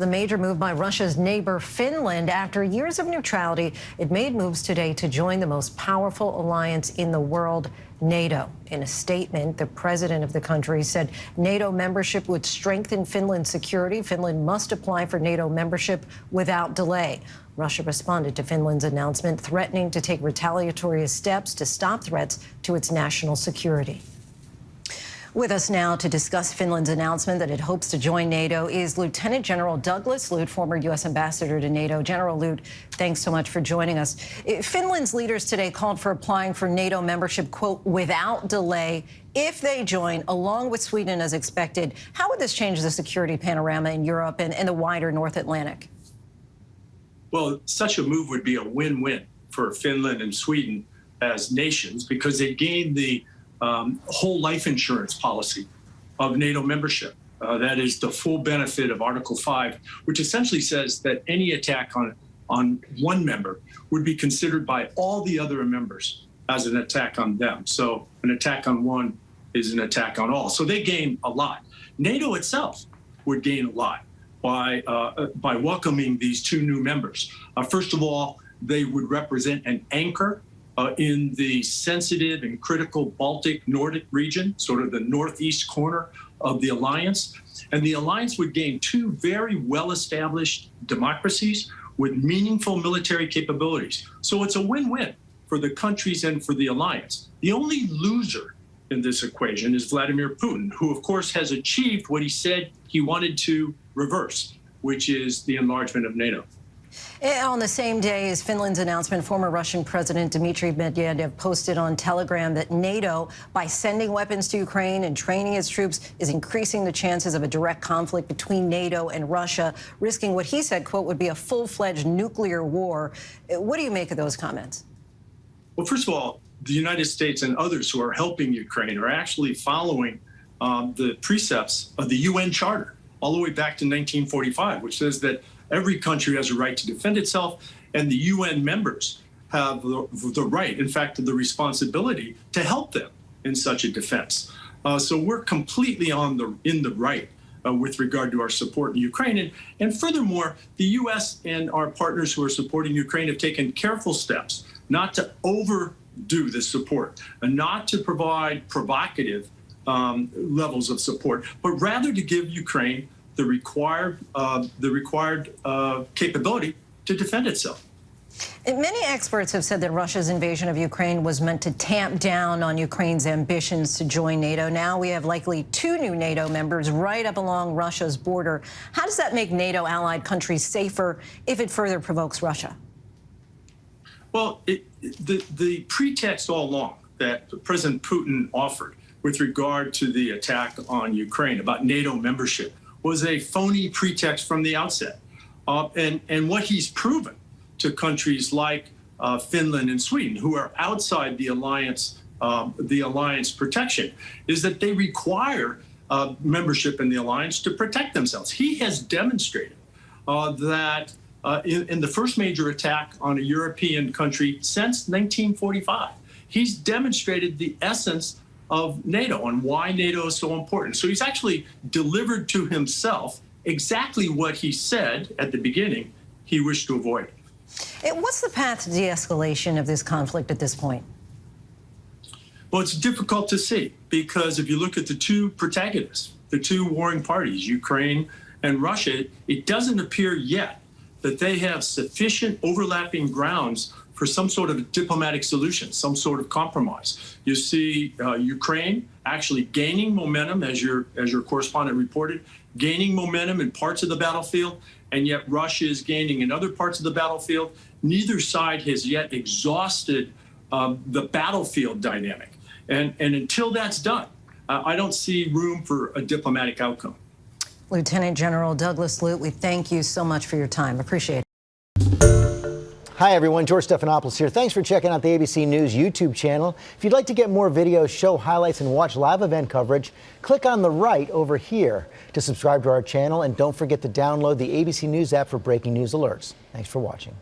The major move by Russia's neighbor Finland. After years of neutrality, it made moves today to join the most powerful alliance in the world, NATO. In a statement, the president of the country said NATO membership would strengthen Finland's security. Finland must apply for NATO membership without delay. Russia responded to Finland's announcement, threatening to take retaliatory steps to stop threats to its national security. With us now to discuss Finland's announcement that it hopes to join NATO is Lieutenant General Douglas Lute, former U.S. ambassador to NATO. General Lute, thanks so much for joining us. Finland's leaders today called for applying for NATO membership, quote, without delay if they join, along with Sweden as expected. How would this change the security panorama in Europe and the wider North Atlantic? Well, such a move would be a win-win for Finland and Sweden as nations because they gain the whole life insurance policy of NATO membership. That is the full benefit of Article 5, which essentially says that any attack on one member would be considered by all the other members as an attack on them. So an attack on one is an attack on all. So they gain a lot. NATO itself would gain a lot by welcoming these two new members. First of all, they would represent an anchor in the sensitive and critical Baltic Nordic region, sort of the northeast corner of the alliance. And the alliance would gain two very well-established democracies with meaningful military capabilities. So it's a win-win for the countries and for the alliance. The only loser in this equation is Vladimir Putin, who of course has achieved what he said he wanted to reverse, which is the enlargement of NATO. On the same day as Finland's announcement, former Russian President Dmitry Medvedev posted on Telegram that NATO, by sending weapons to Ukraine and training its troops, is increasing the chances of a direct conflict between NATO and Russia, risking what he said, quote, would be a full-fledged nuclear war. What do you make of those comments? Well, first of all, the United States and others who are helping Ukraine are actually following the precepts of the UN Charter all the way back to 1945, which says that every country has a right to defend itself, and the UN members have the right, in fact, the responsibility to help them in such a defense. So we're completely in the right with regard to our support in Ukraine. And furthermore, the U.S. and our partners who are supporting Ukraine have taken careful steps not to overdo the support and not to provide provocative levels of support, but rather to give Ukraine the required capability to defend itself. Many experts have said that Russia's invasion of Ukraine was meant to tamp down on Ukraine's ambitions to join NATO. Now we have likely two new NATO members right up along Russia's border. How does that make NATO allied countries safer if it further provokes Russia? Well, the pretext all along that President Putin offered with regard to the attack on Ukraine about NATO membership was a phony pretext from the outset. And what he's proven to countries like Finland and Sweden, who are outside the alliance protection, is that they require membership in the alliance to protect themselves. He has demonstrated that in the first major attack on a European country since 1945, he's demonstrated the essence of NATO and why NATO is so important. So he's actually delivered to himself exactly what he said at the beginning he wished to avoid. What's the path to de-escalation of this conflict at this point? Well, it's difficult to see because if you look at the two protagonists, the two warring parties, Ukraine and Russia, it doesn't appear yet that they have sufficient overlapping grounds for some sort of diplomatic solution, some sort of compromise. You see Ukraine actually gaining momentum, as your correspondent reported, gaining momentum in parts of the battlefield, and yet Russia is gaining in other parts of the battlefield. Neither side has yet exhausted the battlefield dynamic. And until that's done, I don't see room for a diplomatic outcome. Lieutenant General Douglas Lute, we thank you so much for your time. Appreciate it. Hi, everyone. George Stephanopoulos here. Thanks for checking out the ABC News YouTube channel. If you'd like to get more videos, show highlights, and watch live event coverage, click on the right over here to subscribe to our channel. And don't forget to download the ABC News app for breaking news alerts. Thanks for watching.